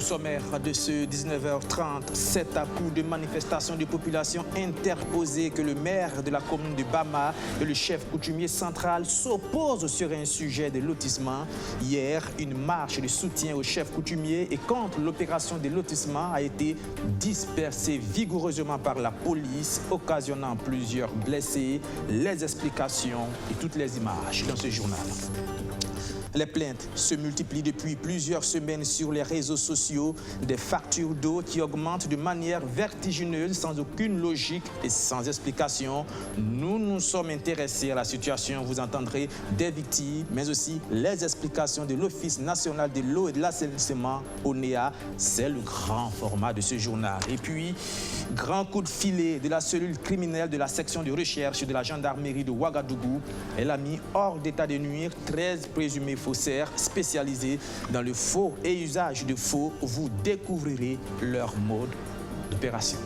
sommaire de ce 19h30, c'est à coup de manifestations de population interposées que le maire de la commune de Bama et le chef coutumier central s'opposent sur un sujet de lotissement. Hier, une marche de soutien au chef coutumier et contre l'opération de lotissement a été dispersée vigoureusement par la police, occasionnant plusieurs blessés. Les explications et toutes les images dans ce journal. Les plaintes se multiplient depuis plusieurs semaines sur les réseaux sociaux, des factures d'eau qui augmentent de manière vertigineuse, sans aucune logique et sans explication. Nous nous sommes intéressés à la situation. Vous entendrez des victimes, mais aussi les explications de l'Office national de l'eau et de l'assainissement, ONEA. C'est le grand format de ce journal. Et puis, grand coup de filet de la cellule criminelle de la section de recherche de la gendarmerie de Ouagadougou. Elle a mis hors d'état de nuire 13 présumés faussaires spécialisés dans le faux et usage de faux. Vous découvrirez leur mode d'opération.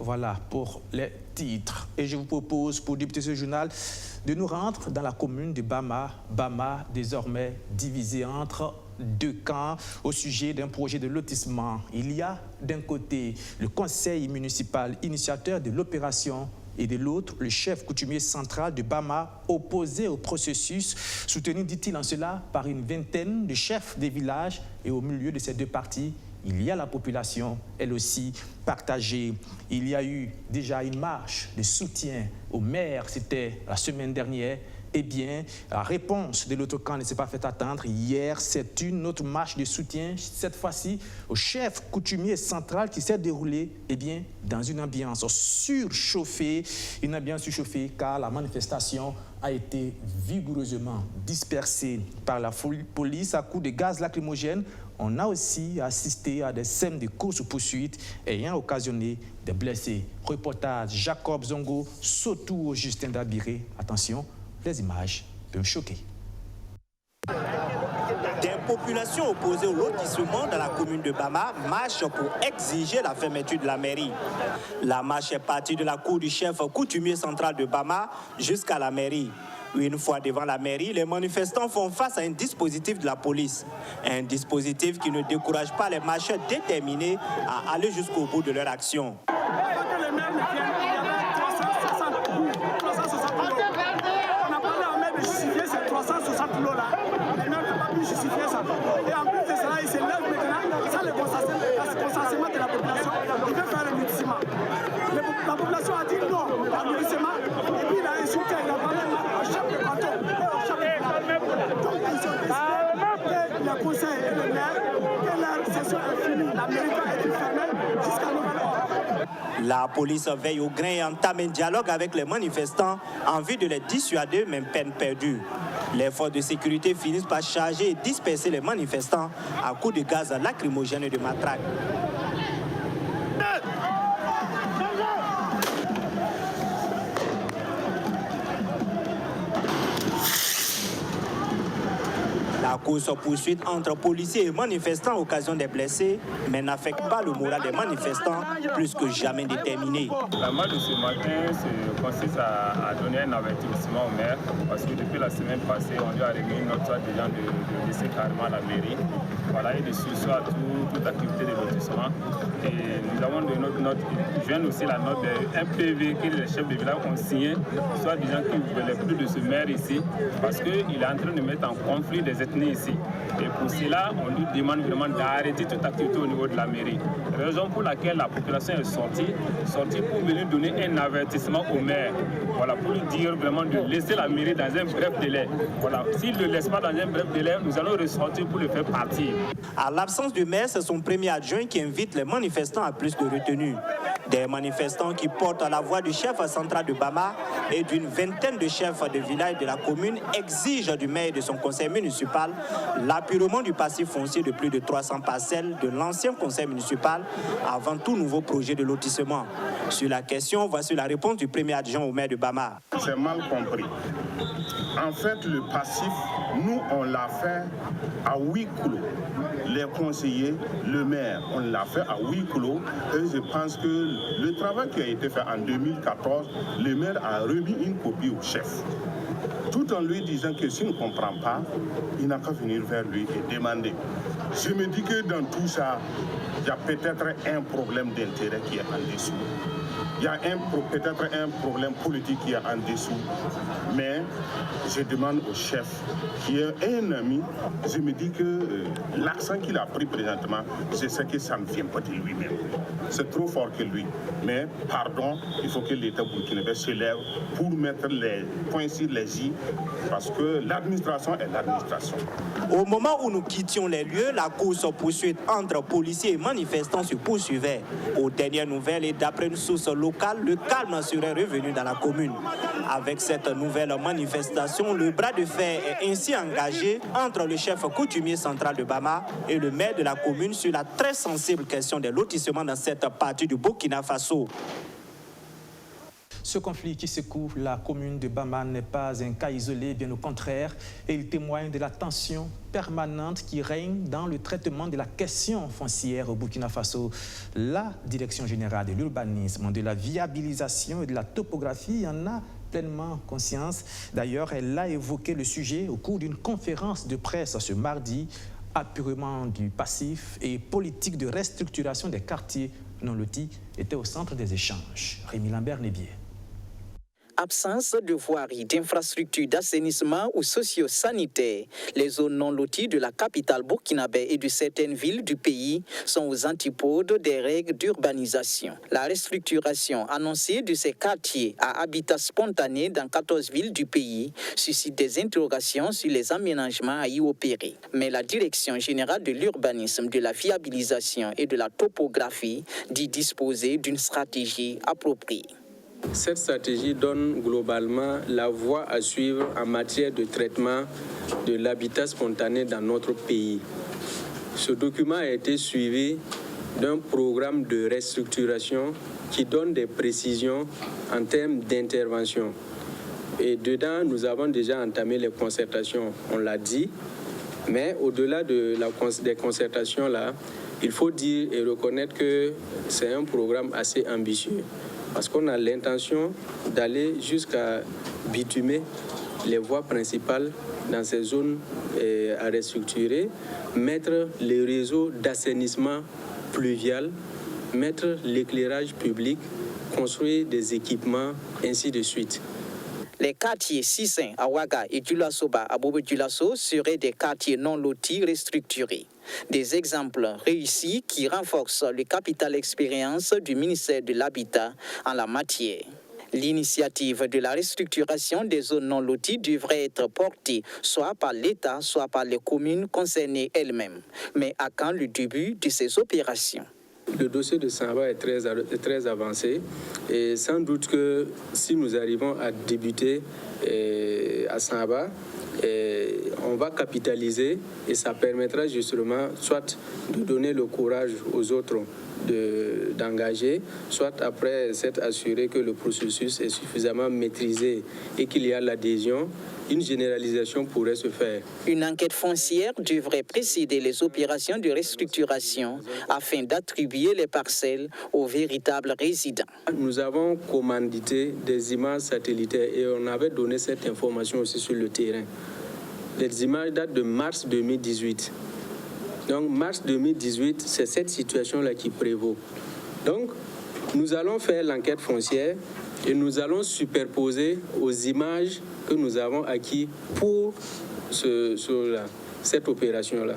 Voilà pour les titres. Et je vous propose, pour débuter ce journal, de nous rendre dans la commune de Bama. Bama, désormais divisée entre deux camps au sujet d'un projet de lotissement. Il y a d'un côté le conseil municipal initiateur de l'opération et de l'autre, le chef coutumier central de Bama, opposé au processus, soutenu, dit-il en cela, par une vingtaine de chefs des villages. Et au milieu de ces deux partis, il y a la population, elle aussi partagée. Il y a eu déjà une marche de soutien au maire, c'était la semaine dernière. Eh bien, la réponse de l'autre camp ne s'est pas fait attendre. Hier, c'est une autre marche de soutien, cette fois-ci au chef coutumier central qui s'est déroulée dans une ambiance surchauffée. Une ambiance surchauffée car la manifestation a été vigoureusement dispersée par la police à coups de gaz lacrymogène. On a aussi assisté à des scènes de course-poursuite ayant occasionné des blessés. Reportage Jacob Zongo, Sotou Justin Dabiré. Attention, les images peuvent choquer. Des populations opposées au lotissement dans la commune de Bama marchent pour exiger la fermeture de la mairie. La marche est partie de la cour du chef coutumier central de Bama jusqu'à la mairie. Une fois devant la mairie, les manifestants font face à un dispositif de la police. Un dispositif qui ne décourage pas les marcheurs déterminés à aller jusqu'au bout de leur action. Justifier ça. Et en plus de cela, il se lève maintenant sans le consentement de la population. Il veut faire le lotissement. La population a dit non au lotissement. Et puis il a insulté, il a parlé au chef de canton et au chef de village. Donc ils ont décidé que le conseil et le maire, que leur session est finie. La mairie doit être fermée jusqu'à nouvel ordre. La police veille au grain et entame un dialogue avec les manifestants en vue de les dissuader, même peine perdue. Les forces de sécurité finissent par charger et disperser les manifestants à coups de gaz lacrymogène et de matraque. La course-poursuite entre policiers et manifestants à occasion des blessés, mais n'affecte pas le moral des manifestants, plus que jamais déterminés. La marche de ce matin consiste à donner un avertissement au maire, parce que depuis la semaine passée, on lui a remis une note des gens de laisser carrément la mairie. Voilà, et de sursoir toute activité de lotissement. Et nous avons donné notre note, joint aussi la note d'un PV que les chefs de village ont signé, soit disant qu'ils ne veulent plus de ce maire ici, parce qu'il est en train de mettre en conflit des ethnies ici. Et pour cela, on lui demande vraiment d'arrêter toute activité au niveau de la mairie. Raison pour laquelle la population est sortie pour venir donner un avertissement au maire. Voilà, pour lui dire vraiment de laisser la mairie dans un bref délai. Voilà, s'il ne le laisse pas dans un bref délai, nous allons ressortir pour le faire partir. À l'absence du maire, c'est son premier adjoint qui invite les manifestants à plus de retenue. Des manifestants qui portent la voix du chef central de Bama et d'une vingtaine de chefs de village de la commune exigent du maire et de son conseil municipal l'apurement du passif foncier de plus de 300 parcelles de l'ancien conseil municipal avant tout nouveau projet de lotissement. Sur la question, voici la réponse du premier adjoint au maire de Bama. C'est mal compris. En fait, le passif, nous, on l'a fait à huis clos. Les conseillers, le maire, on l'a fait à huis clos. Et je pense que le travail qui a été fait en 2014, le maire a remis une copie au chef. Tout en lui disant que s'il ne comprend pas, il n'a qu'à venir vers lui et demander. Je me dis que dans tout ça, il y a peut-être un problème d'intérêt qui est en dessous. Il y a peut-être un problème politique qui est en dessous. Mais je demande au chef, qui est un ami, je me dis que l'accent qu'il a pris présentement, je sais que ça ne vient pas de lui-même. C'est trop fort que lui. Mais, pardon, il faut que l'État burkinabé se lève pour mettre les points sur les i, parce que l'administration est l'administration. Au moment où nous quittions les lieux, la course-poursuite entre policiers et manifestants se poursuivait. Aux dernières nouvelles et d'après une source locale, le calme serait revenu dans la commune. Avec cette nouvelle manifestation, le bras de fer est ainsi engagé entre le chef coutumier central de Bama et le maire de la commune sur la très sensible question des lotissements dans cette partie du Burkina Faso. Ce conflit qui secoue la commune de Bama n'est pas un cas isolé, bien au contraire, et il témoigne de la tension permanente qui règne dans le traitement de la question foncière au Burkina Faso. La Direction générale de l'urbanisme, de la viabilisation et de la topographie en a pleinement conscience. D'ailleurs, elle a évoqué le sujet au cours d'une conférence de presse ce mardi. Apurement du passif et politique de restructuration des quartiers non lotis était au centre des échanges. Rémi Lambert-Nébier. Absence de voirie, d'infrastructures d'assainissement ou socio-sanitaires. Les zones non loties de la capitale burkinabé et de certaines villes du pays sont aux antipodes des règles d'urbanisation. La restructuration annoncée de ces quartiers à habitat spontané dans 14 villes du pays suscite des interrogations sur les aménagements à y opérer. Mais la Direction générale de l'urbanisme, de la viabilisation et de la topographie dit disposer d'une stratégie appropriée. Cette stratégie donne globalement la voie à suivre en matière de traitement de l'habitat spontané dans notre pays. Ce document a été suivi d'un programme de restructuration qui donne des précisions en termes d'intervention. Et dedans, nous avons déjà entamé les concertations, on l'a dit, mais au-delà des concertations là, il faut dire et reconnaître que c'est un programme assez ambitieux. Parce qu'on a l'intention d'aller jusqu'à bitumer les voies principales dans ces zones à restructurer, mettre les réseaux d'assainissement pluvial, mettre l'éclairage public, construire des équipements, ainsi de suite. Les quartiers Sissin, Awaga et Djulasoba à Bobo-Djulasso seraient des quartiers non lotis restructurés. Des exemples réussis qui renforcent le capital expérience du ministère de l'Habitat en la matière. L'initiative de la restructuration des zones non loties devrait être portée soit par l'État, soit par les communes concernées elles-mêmes. Mais à quand le début de ces opérations? Le dossier de Samba est très avancé et sans doute que si nous arrivons à débuter à Samba, on va capitaliser et ça permettra justement soit de donner le courage aux autres d'engager, soit après s'être assuré que le processus est suffisamment maîtrisé et qu'il y a l'adhésion, une généralisation pourrait se faire. Une enquête foncière devrait précéder les opérations de restructuration afin d'attribuer les parcelles aux véritables résidents. Nous avons commandité des images satellitaires et on avait donné cette information aussi sur le terrain. Les images datent de mars 2018. Donc mars 2018, c'est cette situation-là qui prévaut. Donc nous allons faire l'enquête foncière et nous allons superposer aux images que nous avons acquises pour cette opération-là.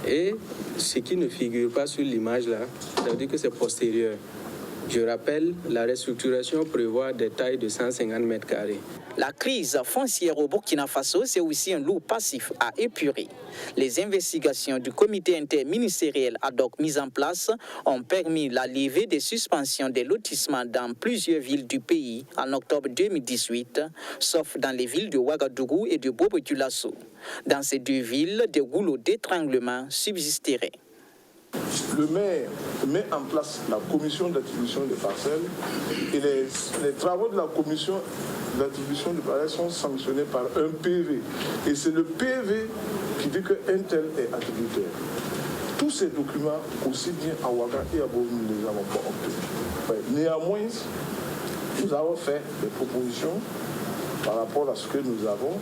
Et ce qui ne figure pas sur l'image-là, ça veut dire que c'est postérieur. Je rappelle, la restructuration prévoit des tailles de 150 mètres carrés. La crise foncière au Burkina Faso, c'est aussi un lourd passif à épurer. Les investigations du comité interministériel ad hoc mis en place ont permis la levée des suspensions des lotissements dans plusieurs villes du pays en octobre 2018, sauf dans les villes de Ouagadougou et de Bobo-Dioulasso. Dans ces deux villes, des goulots d'étranglement subsisteraient. Le maire met en place la commission d'attribution des parcelles et les travaux de la commission d'attribution des parcelles sont sanctionnés par un PV. Et c'est le PV qui dit qu'un tel est attributaire. Tous ces documents, aussi bien à Ouaga et à Bobo, nous ne les avons pas obtenus. Néanmoins, nous avons fait des propositions par rapport à ce que nous avons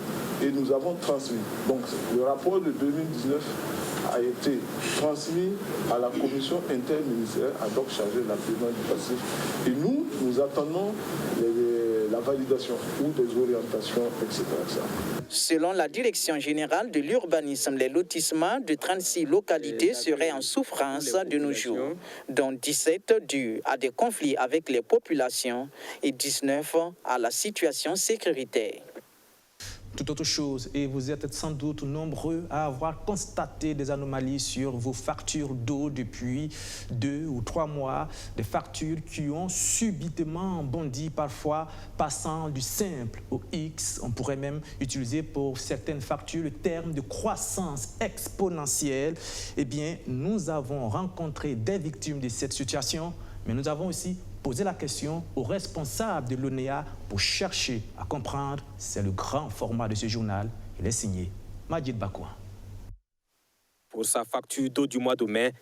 et nous avons transmis. Donc le rapport de 2019 a été transmis à la commission interministérielle ad hoc chargée de l'apurement du passif. Et nous attendons la validation ou des orientations, etc. Selon la Direction générale de l'urbanisme, les lotissements de 36 localités seraient en souffrance de nos jours, dont 17 dus à des conflits avec les populations et 19 à la situation sécuritaire. Tout autre chose, et vous êtes sans doute nombreux à avoir constaté des anomalies sur vos factures d'eau depuis 2 ou 3 mois, des factures qui ont subitement bondi, parfois passant du simple au X. On pourrait même utiliser pour certaines factures le terme de croissance exponentielle. Eh bien, nous avons rencontré des victimes de cette situation, mais nous avons aussi poser la question aux responsables de l'ONEA pour chercher à comprendre. C'est le grand format de ce journal. Il est signé Majid Bakoua. Pour sa facture d'eau du mois de mai,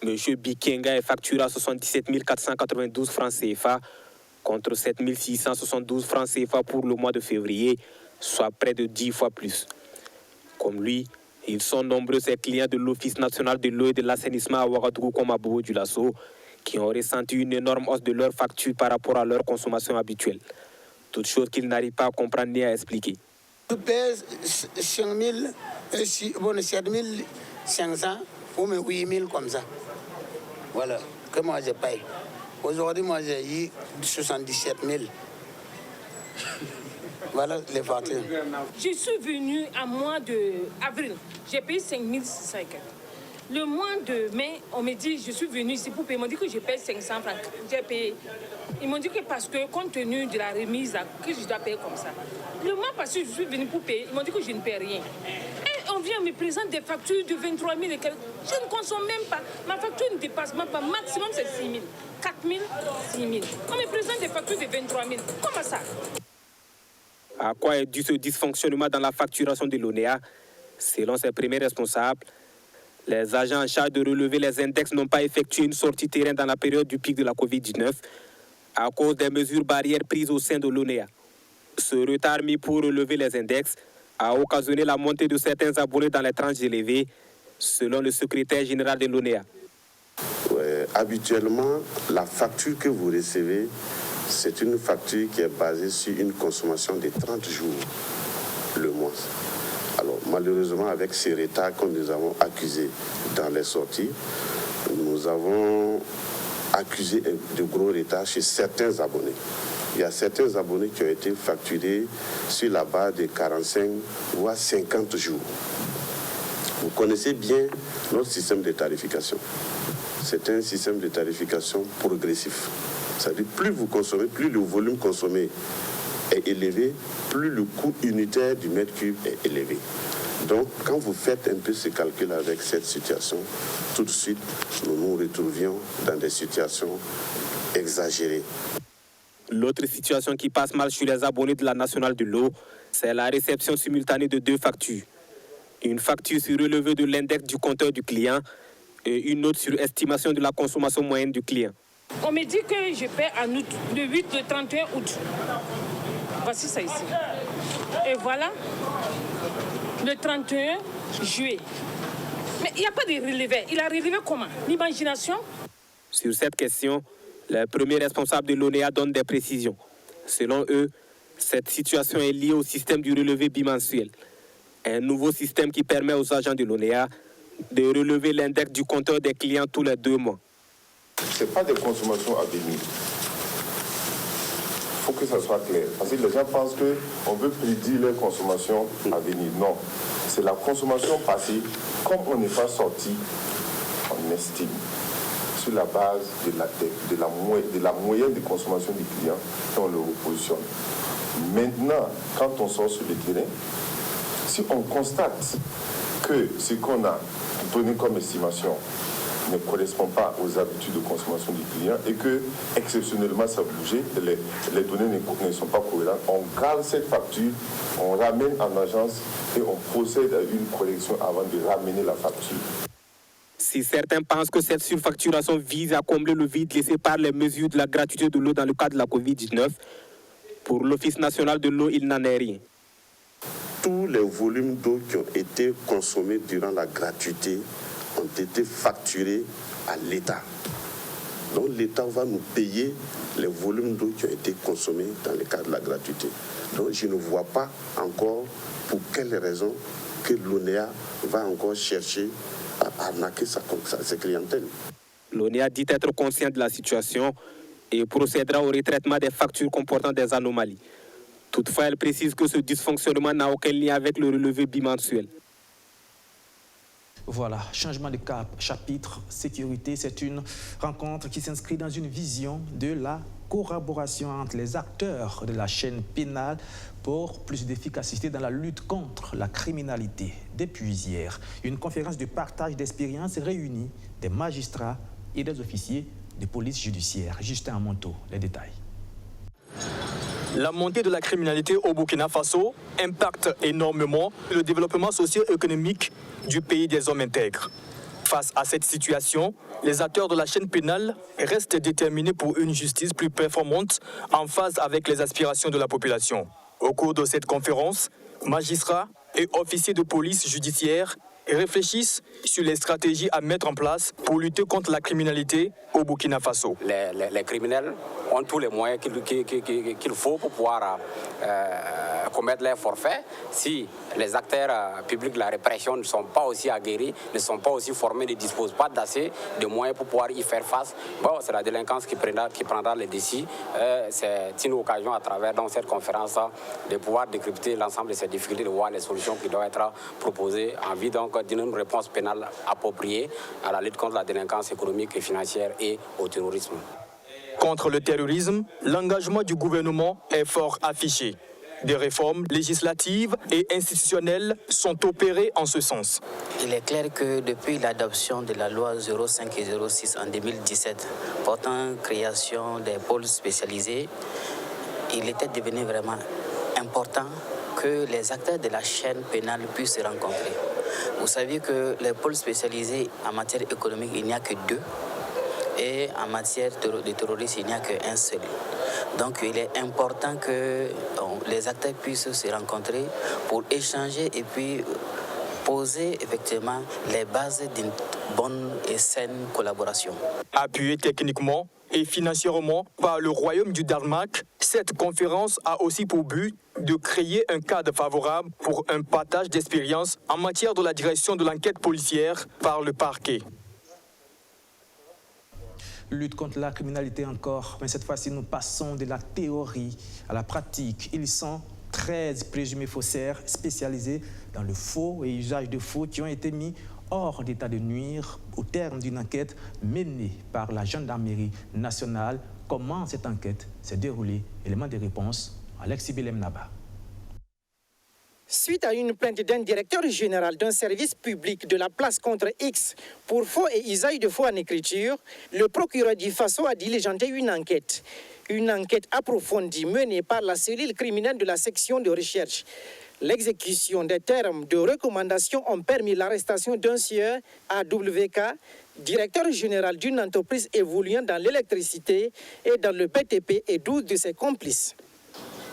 M. Bikenga est facturé à 77 492 francs CFA contre 7 672 francs CFA pour le mois de février, soit près de 10 fois plus. Comme lui, ils sont nombreux ces clients de l'Office national de l'eau et de l'assainissement à Ouagadougou comme à Bobo du Lasso, qui ont ressenti une énorme hausse de leur facture par rapport à leur consommation habituelle. Toute chose qu'ils n'arrivent pas à comprendre ni à expliquer. Je paie 7 500 ou 8 000 comme ça. Voilà, que moi je paye. Aujourd'hui, moi j'ai eu 77 000. Voilà les factures. Je suis venue à mois d'avril. J'ai payé 5 600. Le mois de mai, on me dit, je suis venue ici pour payer. Ils m'ont dit que je paye 500 francs. J'ai payé. Ils m'ont dit que parce que, compte tenu de la remise, que je dois payer comme ça. Le mois passé, je suis venue pour payer. Ils m'ont dit que je ne paie rien. Et on vient me présenter des factures de 23 000 et quelques. Je ne consomme même pas. Ma facture ne dépasse même pas. Maximum, c'est 6 000. 4 000, 6 000. On me présente des factures de 23 000. Comment ça? À quoi est dû ce dysfonctionnement dans la facturation de l'ONEA? Selon ses premiers responsables, les agents en charge de relever les index n'ont pas effectué une sortie terrain dans la période du pic de la Covid-19 à cause des mesures barrières prises au sein de l'ONEA. Ce retard mis pour relever les index a occasionné la montée de certains abonnés dans les tranches élevées, selon le secrétaire général de l'ONEA. Habituellement, la facture que vous recevez, c'est une facture qui est basée sur une consommation de 30 jours le mois. Alors, malheureusement, avec ces retards que nous avons accusés dans les sorties, nous avons accusé de gros retards chez certains abonnés. Il y a certains abonnés qui ont été facturés sur la base de 45 voire 50 jours. Vous connaissez bien notre système de tarification. C'est un système de tarification progressif. C'est-à-dire plus vous consommez, plus le volume consommé est élevé, plus le coût unitaire du mètre cube est élevé. Donc, quand vous faites un peu ce calcul avec cette situation, tout de suite, nous nous retrouvions dans des situations exagérées. L'autre situation qui passe mal chez les abonnés de la Nationale de l'eau, c'est la réception simultanée de 2 factures. Une facture sur relevé de l'index du compteur du client et une autre sur estimation de la consommation moyenne du client. On me dit que je paie en août, le 8, le 31 août. Voici ça ici. Et voilà, le 31 juillet. Mais il n'y a pas de relevé. Il a relevé comment? L'imagination? Sur cette question, les premiers responsables de l'ONEA donnent des précisions. Selon eux, cette situation est liée au système du relevé bimensuel. Un nouveau système qui permet aux agents de l'ONEA de relever l'index du compteur des clients tous les 2 mois. Ce n'est pas des consommations à venir. Il faut que ça soit clair. Parce que les gens pensent qu'on veut prédire les consommations à venir. Non. C'est la consommation passée. Comme on n'est pas sorti, on estime sur la base de la moyenne de consommation des clients et on le repositionne. Maintenant, quand on sort sur le terrain, si on constate que ce qu'on a donné comme estimation ne correspond pas aux habitudes de consommation du client et que, exceptionnellement, ça a bougé, les données ne sont pas cohérentes, on garde cette facture, on ramène en agence et on procède à une correction avant de ramener la facture. Si certains pensent que cette surfacturation vise à combler le vide laissé par les mesures de la gratuité de l'eau dans le cadre de la Covid-19, pour l'Office national de l'eau, il n'en est rien. Tous les volumes d'eau qui ont été consommés durant la gratuité ont été facturés à l'État. Donc l'État va nous payer les volumes d'eau qui ont été consommés dans le cadre de la gratuité. Donc je ne vois pas encore pour quelles raisons que l'ONEA va encore chercher à arnaquer sa clientèle. L'ONEA dit être conscient de la situation et procédera au retraitement des factures comportant des anomalies. Toutefois, elle précise que ce dysfonctionnement n'a aucun lien avec le relevé bimensuel. Voilà, changement de cap, chapitre sécurité, c'est une rencontre qui s'inscrit dans une vision de la collaboration entre les acteurs de la chaîne pénale pour plus d'efficacité dans la lutte contre la criminalité. Depuis hier, une conférence de partage d'expériences réunit des magistrats et des officiers de police judiciaire. Justin Amonto, les détails. La montée de la criminalité au Burkina Faso impacte énormément le développement socio-économique du pays des hommes intègres. Face à cette situation, les acteurs de la chaîne pénale restent déterminés pour une justice plus performante en phase avec les aspirations de la population. Au cours de cette conférence, magistrats et officiers de police judiciaire réfléchissent sur les stratégies à mettre en place pour lutter contre la criminalité au Burkina Faso. Les criminels ont tous les moyens qu'il faut pour pouvoir commettre leurs forfaits. Si les acteurs publics de la répression ne sont pas aussi aguerris, ne sont pas aussi formés, ne disposent pas d'assez de moyens pour pouvoir y faire face, bon, c'est la délinquance qui prendra les décis. C'est une occasion à travers dans cette conférence de pouvoir décrypter l'ensemble de ces difficultés, de voir les solutions qui doivent être proposées en vue donc d'une réponse pénale appropriée à la lutte contre la délinquance économique et financière et au terrorisme. Contre le terrorisme, l'engagement du gouvernement est fort affiché. Des réformes législatives et institutionnelles sont opérées en ce sens. Il est clair que depuis l'adoption de la loi 05 et 06 en 2017 portant création des pôles spécialisés, il était devenu vraiment important que les acteurs de la chaîne pénale puissent se rencontrer. Vous savez que les pôles spécialisés en matière économique, il n'y a que 2. Et en matière de terrorisme, il n'y a qu'un seul. Donc il est important que les acteurs puissent se rencontrer pour échanger et puis poser effectivement les bases d'une bonne et saine collaboration. Appuyée techniquement et financièrement par le Royaume du Danemark, cette conférence a aussi pour but de créer un cadre favorable pour un partage d'expériences en matière de la direction de l'enquête policière par le parquet. Lutte contre la criminalité encore, mais cette fois-ci nous passons de la théorie à la pratique. Ils sont 13 présumés faussaires spécialisés dans le faux et usage de faux qui ont été mis hors d'état de nuire au terme d'une enquête menée par la gendarmerie nationale. Comment cette enquête s'est déroulée? Élément de réponse, Alexis Belem Naba. Suite à une plainte d'un directeur général d'un service public de la place contre X pour faux et usage de faux en écriture, le procureur du Faso a diligenté une enquête. Une enquête approfondie menée par la cellule criminelle de la section de recherche. L'exécution des termes de recommandation ont permis l'arrestation d'un sieur AWK, directeur général d'une entreprise évoluant dans l'électricité et dans le BTP et 12 de ses complices.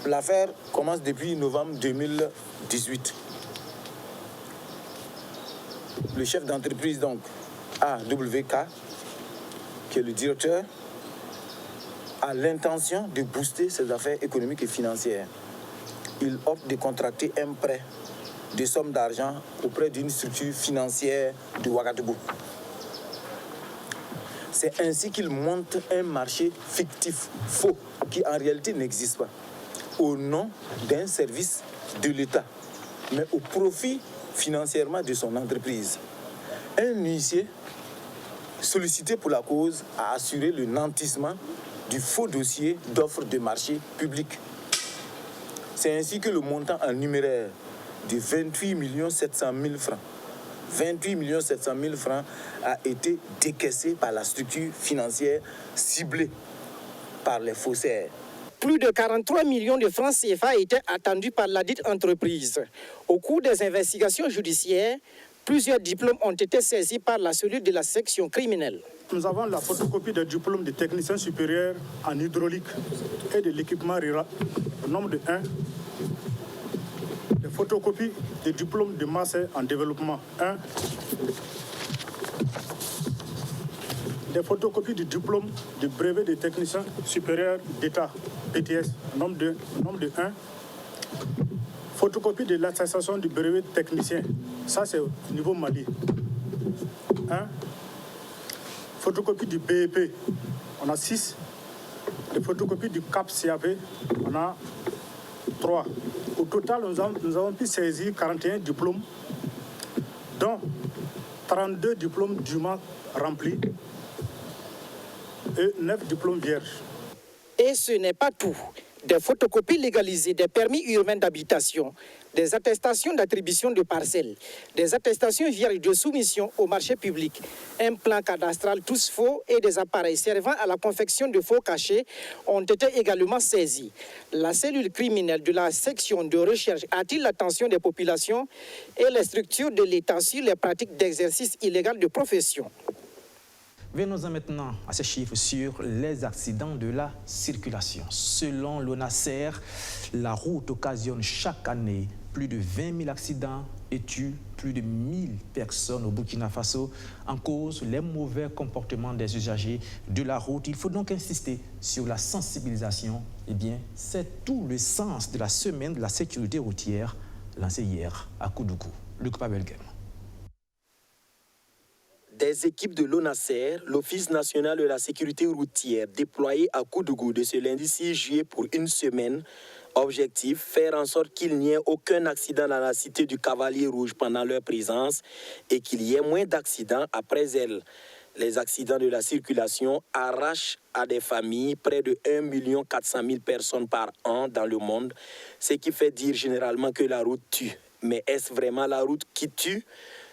L'affaire commence depuis novembre 2018. Le chef d'entreprise, donc, AWK, qui est le directeur, a l'intention de booster ses affaires économiques et financières. Il opte de contracter un prêt de somme d'argent auprès d'une structure financière de Ouagadougou. C'est ainsi qu'il monte un marché fictif, faux, qui en réalité n'existe pas, au nom d'un service de l'État, mais au profit financièrement de son entreprise. Un huissier sollicité pour la cause a assuré le nantissement du faux dossier d'offre de marché public. C'est ainsi que le montant en numéraire de 28 700 000 francs, 28 700 000 francs a été décaissé par la structure financière ciblée par les faussaires. Plus de 43 millions de francs CFA étaient attendus par la dite entreprise. Au cours des investigations judiciaires, plusieurs diplômes ont été saisis par la cellule de la section criminelle. Nous avons la photocopie des diplômes de technicien supérieur en hydraulique et de l'équipement rural, au nombre de 1. Des photocopies des diplômes de master en développement 1. des photocopies du diplôme du brevet de technicien supérieur d'État, BTS, nombre de 1. Photocopie de l'attestation du brevet de technicien, ça c'est au niveau Mali. 1. Photocopie du BEP, on a 6. Les photocopies du CAP-CAP, on a 3. Au total, nous avons pu saisir 41 diplômes, dont 32 diplômes dûment remplis et 9 diplômes vierges. Et ce n'est pas tout. Des photocopies légalisées, des permis urbains d'habitation, des attestations d'attribution de parcelles, des attestations vierges de soumission au marché public, un plan cadastral tous faux et des appareils servant à la confection de faux cachets ont été également saisis. La cellule criminelle de la section de recherche attire l'attention des populations et les structures de l'État sur les pratiques d'exercice illégal de profession. Venons-en maintenant à ces chiffres sur les accidents de la circulation. Selon l'ONASER, la route occasionne chaque année plus de 20 000 accidents et tue plus de 1000 personnes au Burkina Faso. En cause, les mauvais comportements des usagers de la route. Il faut donc insister sur la sensibilisation. Eh bien, c'est tout le sens de la semaine de la sécurité routière lancée hier à Koudougou. Luc Pabelgem. Des équipes de l'ONASER, l'Office national de la sécurité routière, déployées à Koudougou de ce lundi 6 juillet pour une semaine. Objectif, faire en sorte qu'il n'y ait aucun accident dans la cité du Cavalier Rouge pendant leur présence et qu'il y ait moins d'accidents après elle. Les accidents de la circulation arrachent à des familles près de 1 400 000 personnes par an dans le monde, ce qui fait dire généralement que la route tue. Mais est-ce vraiment la route qui tue ?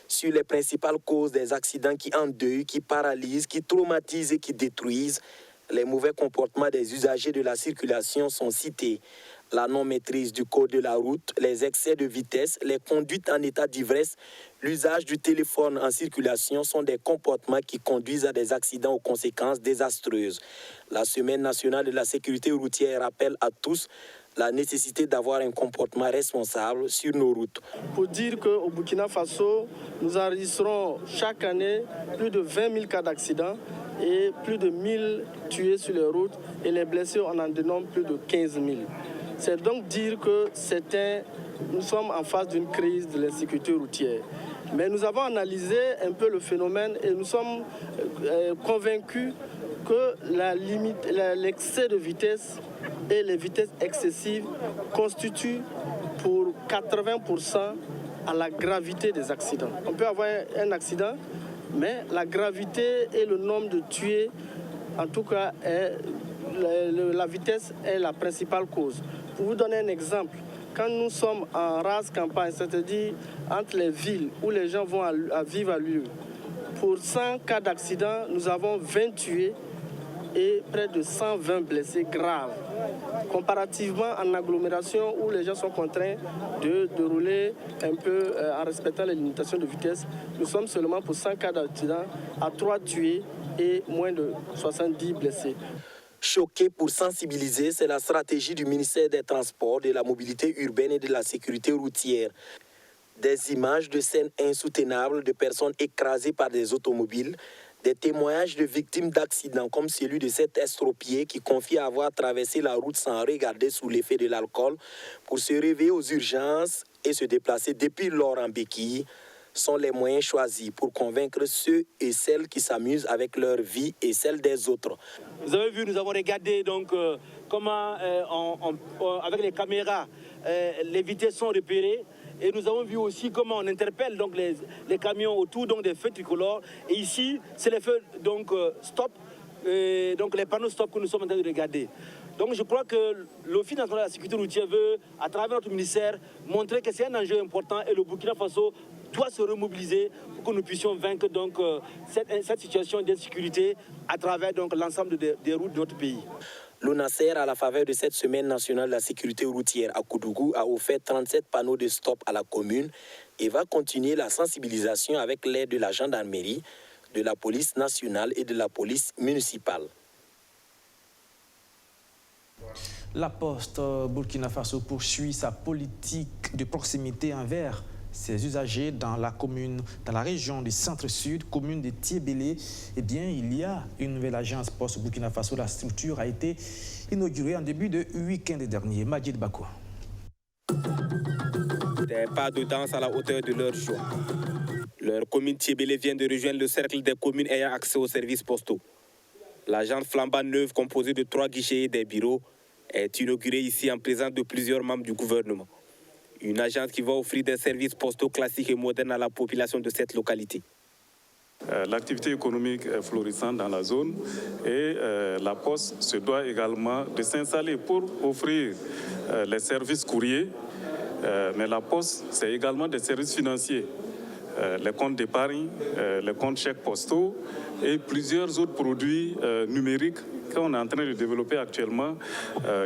Sur les principales causes des accidents qui endeuillent, qui paralysent, qui traumatisent et qui détruisent, les mauvais comportements des usagers de la circulation sont cités. La non-maîtrise du code de la route, les excès de vitesse, les conduites en état d'ivresse, l'usage du téléphone en circulation sont des comportements qui conduisent à des accidents aux conséquences désastreuses. La Semaine nationale de la sécurité routière rappelle à tous la nécessité d'avoir un comportement responsable sur nos routes. Pour dire qu'au Burkina Faso, nous enregistrons chaque année plus de 20 000 cas d'accidents et plus de 1000 tués sur les routes et les blessés, on en dénombre plus de 15 000. C'est donc dire que nous sommes en face d'une crise de la sécurité routière. Mais nous avons analysé un peu le phénomène et nous sommes convaincus que l'excès de vitesse et les vitesses excessives constituent pour 80% à la gravité des accidents. On peut avoir un accident, mais la gravité et le nombre de tués, en tout cas, la vitesse est la principale cause. Pour vous donner un exemple, quand nous sommes en rase campagne, c'est-à-dire entre les villes où les gens vont vivre à lieu, pour 100 cas d'accident, nous avons 20 tués et près de 120 blessés graves. Comparativement en agglomération où les gens sont contraints de rouler un peu en respectant les limitations de vitesse, nous sommes seulement pour 100 cas d'accident à 3 tués et moins de 70 blessés. Choquer pour sensibiliser, c'est la stratégie du ministère des Transports, de la mobilité urbaine et de la sécurité routière. Des images de scènes insoutenables de personnes écrasées par des automobiles, des témoignages de victimes d'accidents comme celui de cet estropié qui confie avoir traversé la route sans regarder sous l'effet de l'alcool pour se réveiller aux urgences et se déplacer depuis lors en béquille, sont les moyens choisis pour convaincre ceux et celles qui s'amusent avec leur vie et celle des autres. Vous avez vu, nous avons regardé donc comment avec les caméras les vitesses sont repérées. Et nous avons vu aussi comment on interpelle donc les camions autour donc des feux tricolores. Et ici, c'est les feux donc stop, donc les panneaux stop que nous sommes en train de regarder. Donc je crois que l'Office national de la sécurité routière veut, à travers notre ministère, montrer que c'est un enjeu important et le Burkina Faso doit se remobiliser pour que nous puissions vaincre donc cette situation d'insécurité à travers donc l'ensemble des routes de notre pays. L'ONASER, à la faveur de cette semaine nationale de la sécurité routière à Koudougou, a offert 37 panneaux de stop à la commune et va continuer la sensibilisation avec l'aide de la gendarmerie, de la police nationale et de la police municipale. La Poste Burkina Faso poursuit sa politique de proximité envers ses usagers dans la région du centre-sud, commune de Tiébélé. Eh bien, il y a une nouvelle agence Poste Burkina Faso. La structure a été inaugurée en début de week-end dernier. Majid Bako. Des pas de danse à la hauteur de leur choix. Leur commune Tiébélé vient de rejoindre le cercle des communes ayant accès aux services postaux. L'agence flambant neuve composée de 3 guichets et des bureaux est inaugurée ici en présence de plusieurs membres du gouvernement. Une agence qui va offrir des services postaux classiques et modernes à la population de cette localité. L'activité économique est florissante dans la zone et la Poste se doit également de s'installer pour offrir les services courriers. Mais la Poste, c'est également des services financiers, les comptes d'épargne, les comptes chèques postaux et plusieurs autres produits numériques qu'on est en train de développer actuellement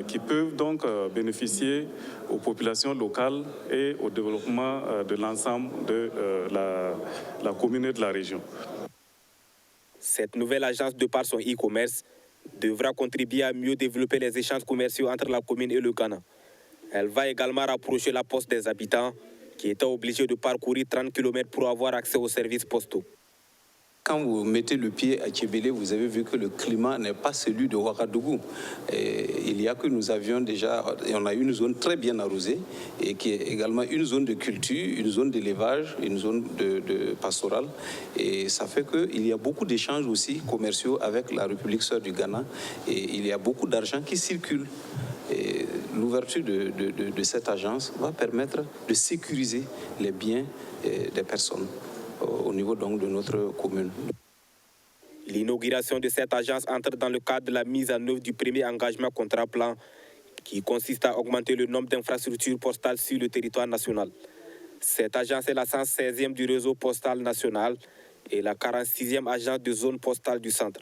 qui peuvent donc bénéficier aux populations locales et au développement de l'ensemble de la commune et de la région. Cette nouvelle agence, de par son e-commerce, devra contribuer à mieux développer les échanges commerciaux entre la commune et le Ghana. Elle va également rapprocher la Poste des habitants qui étaient obligés de parcourir 30 km pour avoir accès aux services postaux. Quand vous mettez le pied à Tiébélé, vous avez vu que le climat n'est pas celui de Ouagadougou. Il y a que nous avions déjà, on a une zone très bien arrosée et qui est également une zone de culture, une zone d'élevage, une zone de pastorale. Et ça fait qu'il y a beaucoup d'échanges aussi commerciaux avec la République sœur du Ghana et il y a beaucoup d'argent qui circule. L'ouverture de cette agence va permettre de sécuriser les biens des personnes au niveau donc de notre commune. L'inauguration de cette agence entre dans le cadre de la mise en œuvre du premier engagement contrat-plan qui consiste à augmenter le nombre d'infrastructures postales sur le territoire national. Cette agence est la 116e du réseau postal national et la 46e agence de zone postale du centre.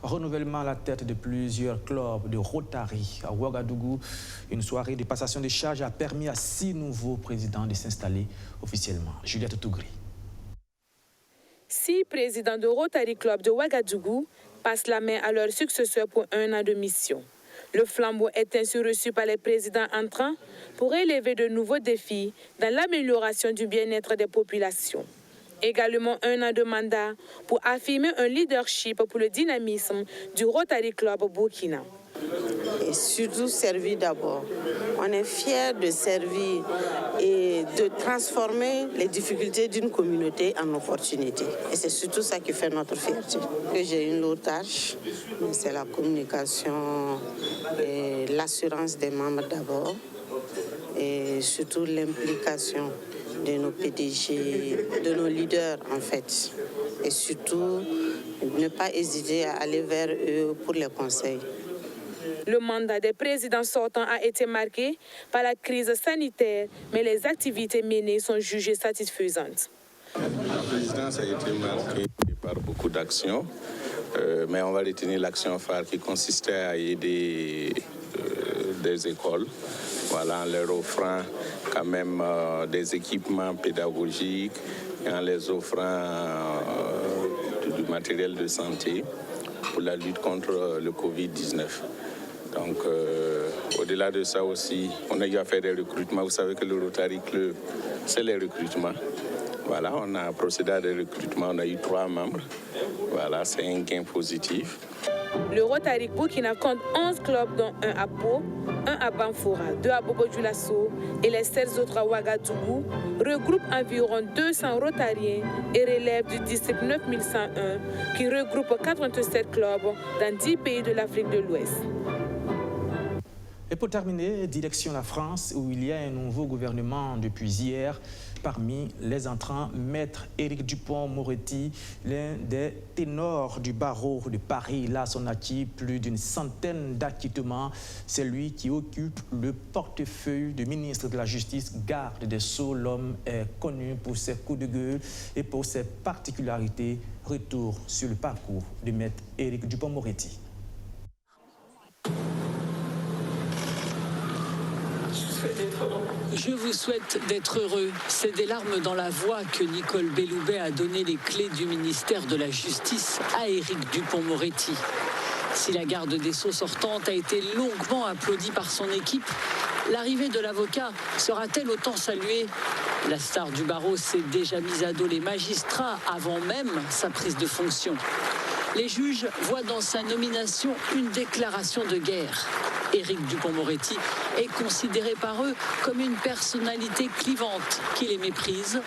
Renouvellement à la tête de plusieurs clubs de Rotary à Ouagadougou. Une soirée de passation de charges a permis à 6 nouveaux présidents de s'installer officiellement. Juliette Tougri. 6 présidents de Rotary Club de Ouagadougou passent la main à leurs successeurs pour 1 an de mission. Le flambeau est ainsi reçu par les présidents entrants pour élever de nouveaux défis dans l'amélioration du bien-être des populations. Également 1 an de mandat pour affirmer un leadership pour le dynamisme du Rotary Club Burkina. Et surtout servir d'abord. On est fiers de servir et de transformer les difficultés d'une communauté en opportunités. Et c'est surtout ça qui fait notre fierté. Que j'ai une lourde tâche, c'est la communication et l'assurance des membres d'abord. Et surtout l'implication de nos PDG, de nos leaders en fait. Et surtout, ne pas hésiter à aller vers eux pour les conseils. Le mandat des présidents sortants a été marqué par la crise sanitaire, mais les activités menées sont jugées satisfaisantes. La présidence a été marquée par beaucoup d'actions, mais on va retenir l'action phare qui consistait à aider des écoles, voilà, en leur offrant quand même des équipements pédagogiques, et en les offrant du matériel de santé pour la lutte contre le Covid-19. Donc, au-delà de ça aussi, on a eu à faire des recrutements. Vous savez que le Rotary Club, c'est les recrutements. Voilà, on a procédé à des recrutements, on a eu 3 membres. Voilà, c'est un gain positif. Le Rotary Burkina compte 11 clubs, dont 1 à Pau, 1 à Banfoura, 2 à Bobo-Dioulasso et les 16 autres à Ouagadougou, regroupent environ 200 Rotariens et relèvent du district 9101 qui regroupe 87 clubs dans 10 pays de l'Afrique de l'Ouest. Et pour terminer, direction la France, où il y a un nouveau gouvernement depuis hier. Parmi les entrants, Maître Éric Dupond-Moretti, l'un des ténors du barreau de Paris. Il a à son actif plus d'une centaine d'acquittements. C'est lui qui occupe le portefeuille de ministre de la Justice, garde des Sceaux. L'homme est connu pour ses coups de gueule et pour ses particularités. Retour sur le parcours de Maître Éric Dupond-Moretti. Je vous souhaite d'être heureux. C'est des larmes dans la voix que Nicole Belloubet a donné les clés du ministère de la Justice à Éric Dupond-Moretti. Si la garde des Sceaux sortante a été longuement applaudie par son équipe, L'arrivée de l'avocat sera-t-elle autant saluée? La star du barreau s'est déjà mise à dos les magistrats avant même sa prise de fonction. Les juges voient dans sa nomination une déclaration de guerre. Éric Dupond-Moretti est considéré par eux comme une personnalité clivante qui les méprise.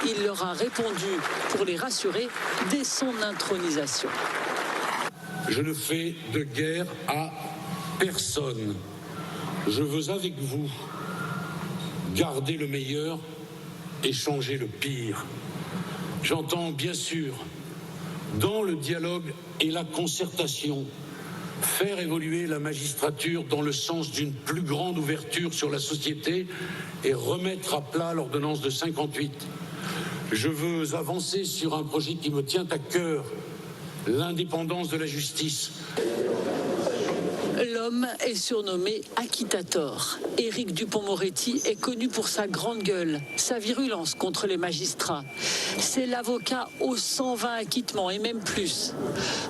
Il leur a répondu pour les rassurer dès son intronisation. Je ne fais de guerre à personne. Je veux avec vous garder le meilleur et changer le pire. J'entends bien sûr, dans le dialogue et la concertation, faire évoluer la magistrature dans le sens d'une plus grande ouverture sur la société et remettre à plat l'ordonnance de 58. Je veux avancer sur un projet qui me tient à cœur, l'indépendance de la justice. L'homme est surnommé Acquittator. Éric Dupond-Moretti est connu pour sa grande gueule, sa virulence contre les magistrats. C'est l'avocat aux 120 acquittements et même plus.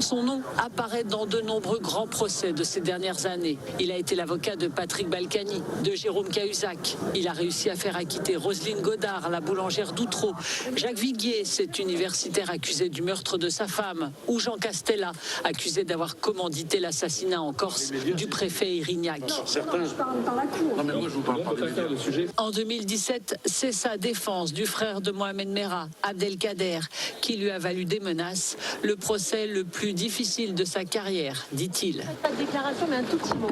Son nom apparaît dans de nombreux grands procès de ces dernières années. Il a été l'avocat de Patrick Balkany, de Jérôme Cahuzac. Il a réussi à faire acquitter Roselyne Godard, la boulangère d'Outreau, Jacques Viguier, cet universitaire accusé du meurtre de sa femme, ou Jean Castella, accusé d'avoir commandité l'assassinat en Corse du préfet Irignac. En 2017, c'est sa défense du frère de Mohamed Merah, Abdelkader, qui lui a valu des menaces. Le procès le plus difficile de sa carrière, dit-il. Pas de déclaration, mais un tout petit mot.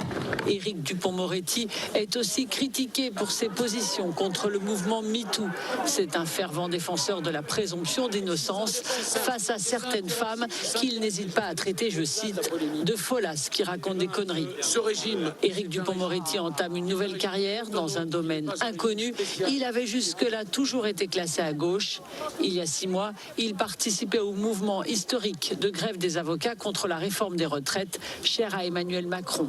Éric Dupond-Moretti est aussi critiqué pour ses positions contre le mouvement MeToo. C'est un fervent défenseur de la présomption d'innocence face à certaines femmes qu'il n'hésite pas à traiter, je cite, de folasses qui racontent des conneries. Ce régime. Éric Dupond-Moretti entame une nouvelle carrière dans un domaine inconnu. Il avait jusque-là toujours été classé à gauche. Il y a 6 mois, il participait au mouvement historique de grève des avocats contre la réforme des retraites, cher à Emmanuel Macron.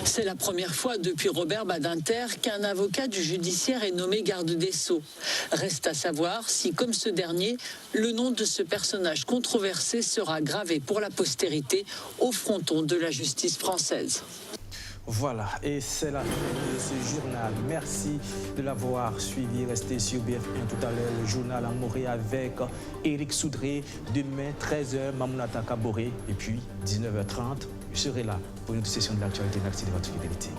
C'est la première fois depuis Robert Badinter qu'un avocat du judiciaire est nommé garde des Sceaux. Reste à savoir si, comme ce dernier, le nom de ce personnage controversé sera gravé pour la postérité au fronton de la justice française. Voilà, et c'est la fin de ce journal. Merci de l'avoir suivi. Restez sur BFM tout à l'heure, le journal en Morée avec Éric Soudré. Demain, 13h, Mamounata Kaboré. Et puis, 19h30, je serai là pour une autre session de l'actualité. Merci de votre fidélité.